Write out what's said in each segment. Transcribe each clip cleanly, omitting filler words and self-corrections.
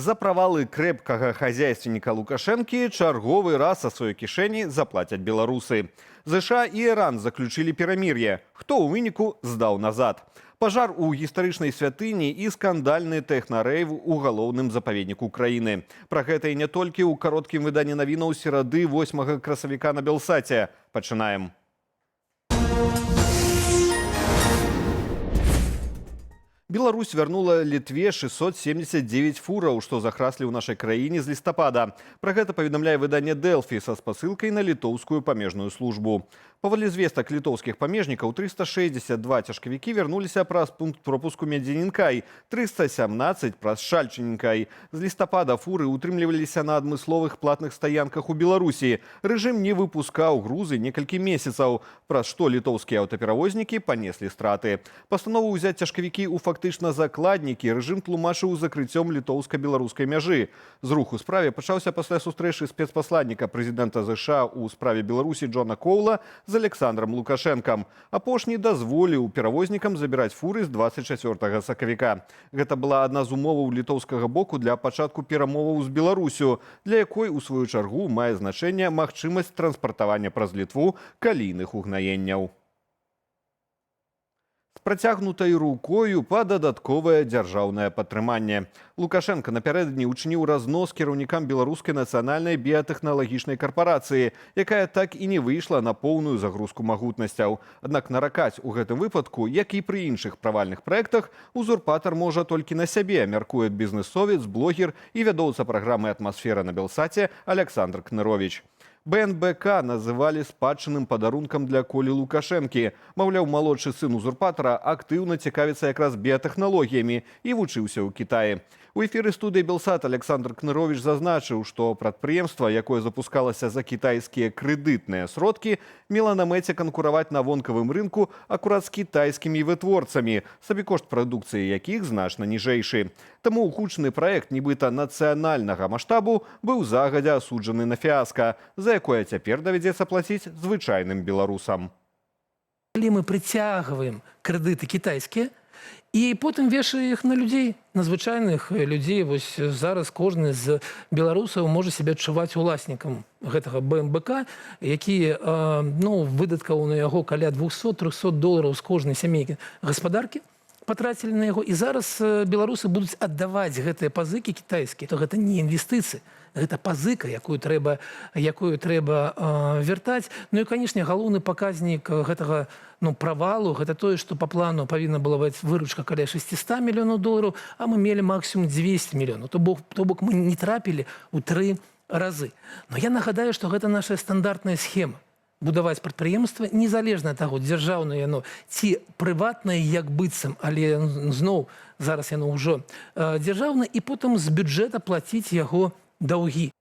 За правалы крэпкага хозяйственника Лукашэнкі чарговы раз са сваёй кішэні заплацяць беларусы. ЗША і Іран заключылі перамір'е. Хто ў выніку здаў назад? Пажар у гістарычнай святыні і скандальны тэхнарэйв у галоўным запаведніку краіны. Пра гэта і не толькі ў кароткім выданні навінаў серады 8 красавіка на Белсаце. Пачынаем. Беларусь вярнула Літве 679 фураў, што захраслі ў нашай краіне з лістапада. Пра гэта паведамляе выданне Дэлфі са спасылкай на літоўскую памежную службу. Паводле звестак літоўскіх памежнікаў, 362 цяжкавікі вярнуліся праз пункт пропуску Медзінінкай, 317 праз Шальчынінкай. З лістапада фуры утрымліваліся на адмысловых платных стаянках у Беларусі. Рэжым не выпускаў грузы некалькі месяцаў, праз што літоўскія аўтаперавознікі панеслі страты. Пастанову ўзяць цяжкавікі ў фактычна закладнікі рэжым тлумачыў закрыццём літоўска-беларускай мяжы. Зрух у справе пачаўся пасля сустрэчы спецпасланніка прэзідэнта ЗША ў справе Беларусі Джона Коула з Александром Лукашэнкам. Апошні дазволіў перавознікам забіраць фуры з 24 сакавіка. Гэта была адна з умоваў літоўскага боку для пачатку перамоваў з Беларусю, для якой, у сваю чаргу, мае значэнне магчымасць транспартавання праз Літву калійных угнаенняў. З працягнутай рукою па дадатковае дзяржаўнае падтрыманне. Лукашенко напярэдадні ўчыніў разнос кіраўнікам беларускай нацыянальнай біятэхналагічнай карпорацыі, якая так і не выйшла на поўную загрузку магутнасцяў. Аднак наракаць у гэтым выпадку, як і пры іншых правальных праектах, узурпатар можа толькі на сябе, мяркуе бізнэсовец, блогер і вядоўца праграмы «Атмасфера» на Белсаце Александр Кнырович. БНБК называлі спадчынным падарункам для Колі Лукашэнкі. Маўляў, малодшы сын узурпатара актыўна цікавіцца якраз біятэхналогіямі і вучыўся ў Кітаі. У эфіры студыі Белсат Александр Кнырович зазначыў, што прадпрыемства, якое запускалася за кітайскія крэдытныя сродкі, мела на мэце канкураваць на вонкавым рынку акурат з кітайскімі вытворцамі, сабекошт прадукцыі якіх значна ніжэйшы. Таму гучны праект нібыта нацыянальнага маштабу быў загадзя асуджаны на фіаска, за якое цяпер давядзецца плаціць звычайным беларусам. Калі мы прыцягваем крэдыты кітайскія, і потым вешае іх на людзей, на звычайных людзей. Вось зараз кожны з беларусаў можа сябе адчуваць уласнікам гэтага БМБК, які выдаткаў на яго каля $200–300 з кожнай сямейкі гаспадаркі патрацілі на яго. І зараз беларусы будуць аддаваць гэтыя пазыкі кітайскія. То гэта не інвестыцыі, гэта пазыка, якую трэба вяртаць. Ну і, канешне, галоўны паказнік гэтага правалу, гэта тое, што па плану павінна была быць выручка каля $600 мільёнаў, а мы мелі максімум 200 мільёнаў. То бок мы не трапілі ў 3 разы. Но я нагадаю, што гэта наша стандартная схема. Будаваць прадпрыемства незалежна ад таго, дзяржаўнае яно ці прыватнае, як быццам, але зноў зараз яно ўжо дзяржаўнае, і потым з бюджэта плаціць яго даўгі.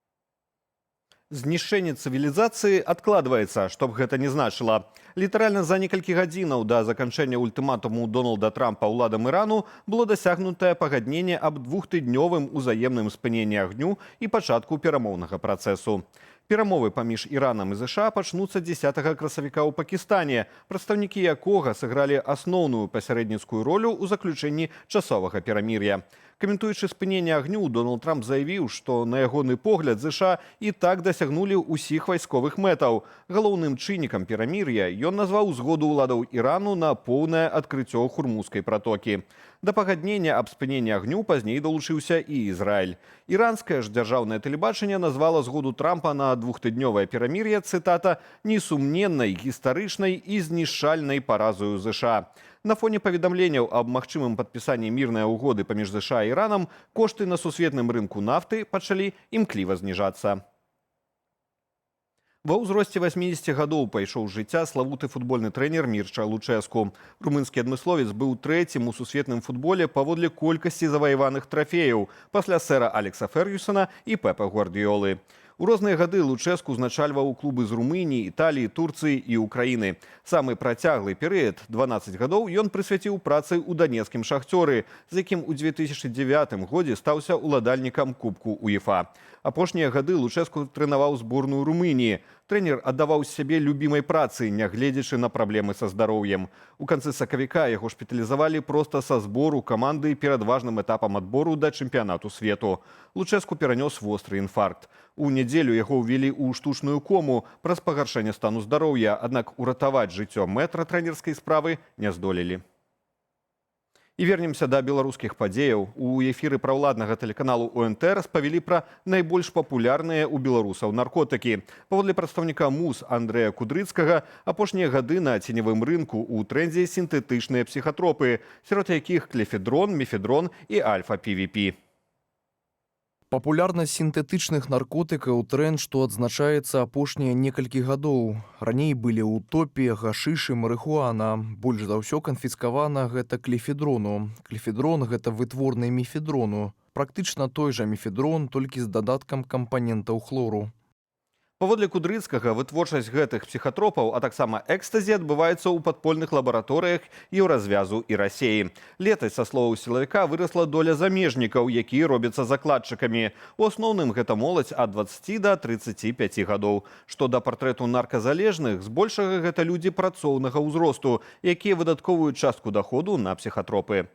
Знішчэнне цывілізацыі адкладваецца, што б гэта не значыла. Літаральна за некалькі гадзінаў да заканчэння ультыматуму Дональда Трампа ўладам Ірану было дасягнутае пагадненне аб 2-тыднёвым узаемным спыненні агню і пачатку перамоўнага працэсу. Перамовы паміж Іранам і ЗША пачнуцца 10 красавіка ў Пакістане, прадстаўнікі якога сыгралі асноўную пасярэдніцкую ролю ў заключэнні часовага перамір'я. Каментуючы спыненне агню, Дональд Трамп заявіў, што на ягоны погляд ЗША і так дасягнулі ўсіх вайсковых мэтаў. Галоўным чыннікам перамір'я ён назваў згоду ўладаў Ірану на поўнае адкрыццё Хурмузскай пратокі. Да пагаднення аб спыненні агню пазней далучыўся і Ізраіль. Іранскае ж дзяржаўнае тэлебачанне назвала згоду Трампа на 2-тыднёвае перамір'е, цытата, «несумненнай, гістарычнай і знішчальнай паразою ЗША». На фоне паведамленняў аб магчымым падпісанні мірнай угоды паміж ЗША і Іранам кошты на сусветным рынку нафты пачалі імкліва зніжацца. Ва ўзросце 80 гадоў пайшоў з жыцця славуты футбольны трэнер Мірча Лучэску. Румынскі адмысловец быў трэцім у сусветным футболе паводле колькасці заваяваных трафеяў пасля сэра Алекса Фергюсона і Пепа Гвардыёлы. У розныя гады Лучэску узначальваў клубы з Румыніі, Італіі, Турцыі і Украіны. Самы працяглы перыяд, 12 гадоў, ён прысвяціў працы ў данецкім «Шахцёры», з якім у 2009 годзе стаўся ўладальнікам Кубку УЕФА. Апошнія гады Лучэску трэнаваў зборную Румыніі. Трэнер аддаваў сябе любімай працы, нягледзячы на праблемы са здароўем. У канцы сакавіка яго шпіталізавалі проста са збору каманды перад важным этапам адбору да чэмпіянату свету. Лучэску перанёс востры інфаркт. У нядзелю яго ўвелі ў штучную кому праз пагаршэнне стану здароўя, аднак уратаваць жыццё мэтра трэнерскай справы не здолелі. І вернемся да беларускіх падзеяў. У эфіры праўладнага тэлеканалу ОНТ распавялі пра найбольш папулярныя ў беларусаў наркотыкі. Паводле прадстаўніка МУЗ Андрэя Кудрыцкага, апошнія гады на ценевым рынку ў трэндзе сінтэтычныя псіхатропы, сярод якіх клефедрон, мефедрон і альфа-півіпі. Папулярнасць сінтэтычных наркотыкаў тренд, што адзначаецца апошнія некалькі гадоў. Раней былі ўтопія, гашыш і марыхуана. Больш за ўсё канфіскавана гэта клефедрону. Клефедрон – гэта вытворны мефедрону. Практычна той жа мефедрон, толькі з дадаткам кампанентаў хлору. Паводле Кудрыцкага, вытворчасць гэтых псіхатропаў, а таксама экстазі адбываецца ў падпольных лабараторыях Еўразвязу і Расеі. Летась, са словаў сілавіка, вырасла доля замежнікаў, якія робяцца закладчыкамі. У асноўным гэта моладзь ад 20 да 35 гадоў. Што да партрэту нарказалежных, збольшага гэта людзі працоўнага ўзросту, якія выдаткоўваюць частку даходу на псіхатропы.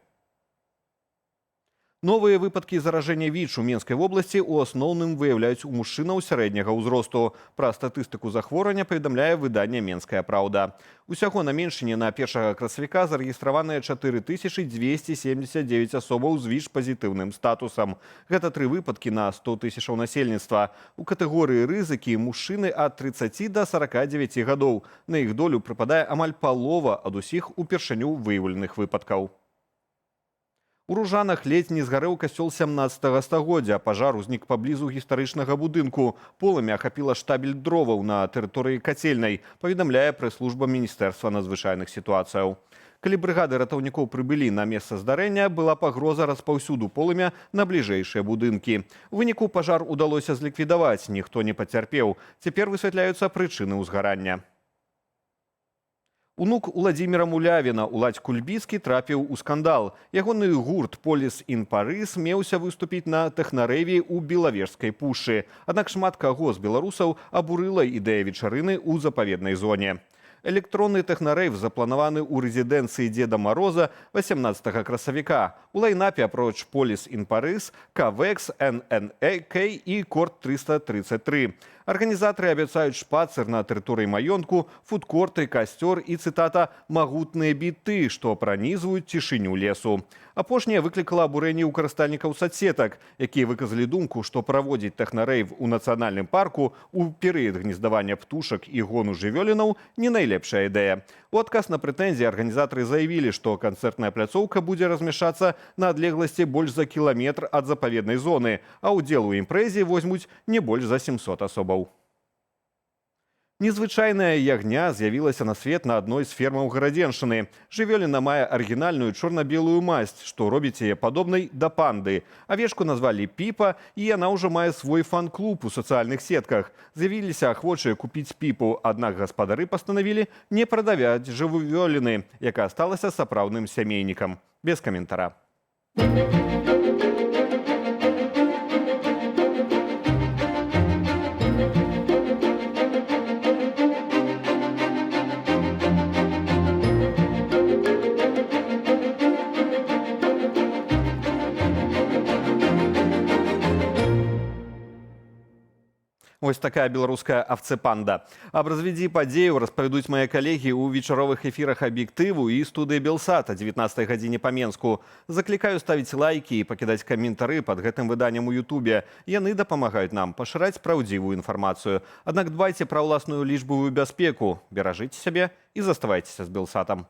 Новыя выпадкі заражэння ВІЧ у Менскай вобласці ў асноўным выяўляюць у мужчынаў сярэдняга ўзросту. Пра статыстыку захворвання паведамляе выданне «Менская праўда». Усяго на Меншыне на 1 красавіка зарэгістраваныя 4279 асобаў з ВІЧ-пазітыўным статусам. Гэта 3 выпадкі на 100 тысячаў насельніцтва. У катэгорыі рызыкі мужчыны ад 30 да 49 гадоў. На іх долю прыпадае амаль палова ад усіх упершыню выяўленых выпадкаў. У Ружанах ледзь не згарэў касцёл 17 стагоддзя. Пажар узнік паблізу гістарычнага будынку. Полымя ахапіла штабель дроваў на тэрыторыі кацельнай, паведамляе прэс-служба Міністэрства надзвычайных сітуацыяў. Калі брыгады ратаўнікоў прыбылі на месца здарэння, была пагроза распаўсюду полымя на бліжэйшыя будынкі. У выніку пажар удалося зліквідаваць, ніхто не пацярпеў. Цяпер высвятляюцца прычыны ўзгарання. Унук Уладзіміра Мулявіна, Уладзь Кульбіскі, трапіў у скандал. Ягоны гурт «Поліс ін Парыс» меўся выступіць на тэхнарэве ў Белавежскай пушчы. Аднак шмат каго з беларусаў абурыла ідэя вечарыны ў запаведнай зоне. Электронны тэхнарэйв запланаваны ў рэзідэнцыі Дзеда Мароза 18 красавіка. У лайнапе апроч «Поліс ін Парыс», «Кавекс», «ННК» і «Корт-333». Арганізатары абяцаюць шпацыр на тэрыторыі маёнтку, фудкорты, касцёр і, цытата, «магутныя біты», што пранізваюць цішыню лесу. Апошняе выклікала абурэнне ў карыстальнікаў садсетак, якія выказалі думку, што праводзіць тэхнарэйв у нацыянальным парку ў перыяд гнездавання птушак і гону жывёлінаў не найлепшая ідэя. У адказ на прэтэнзіі арганізатары заявілі, што канцэртная пляцоўка будзе размяшчацца на адлегласці больш за кіламетр ад запаведнай зоны, а ўдзел у імпрэзе возьмуць не больш за 700 асобаў. Незвычайная ягня з'явілася на свет на адной з фермаў Гарадзеншчыны. Жывёліна мае арыгінальную чорна-белую масць, што робіць яе падобнай да панды. Авечку назвалі Піпа, і яна ўжо мае свой фан-клуб у сацыяльных сетках. З'явіліся ахвочыя купіць Піпу, аднак гаспадары пастанавілі не прадаваць жывёліны, якая сталася сапраўдным сямейнікам. Без каментара. Вось такая беларуская авцепанда. Аб развідзі падзеяў распавядуць мае калегі ў вечаровых эфірах «Аб'ектыву» і студыі «Белсат» о 19 гадзіне па Менску. Заклікаю ставіць лайкі і пакідаць каментары пад гэтым выданнем у Ютубе. Яны дапамагаюць нам пашыраць праўдзівую інфармацыю. Аднак дбайце пра ўласную лічбавую бяспеку, беражыце сябе і заставайцеся з «Белсатам».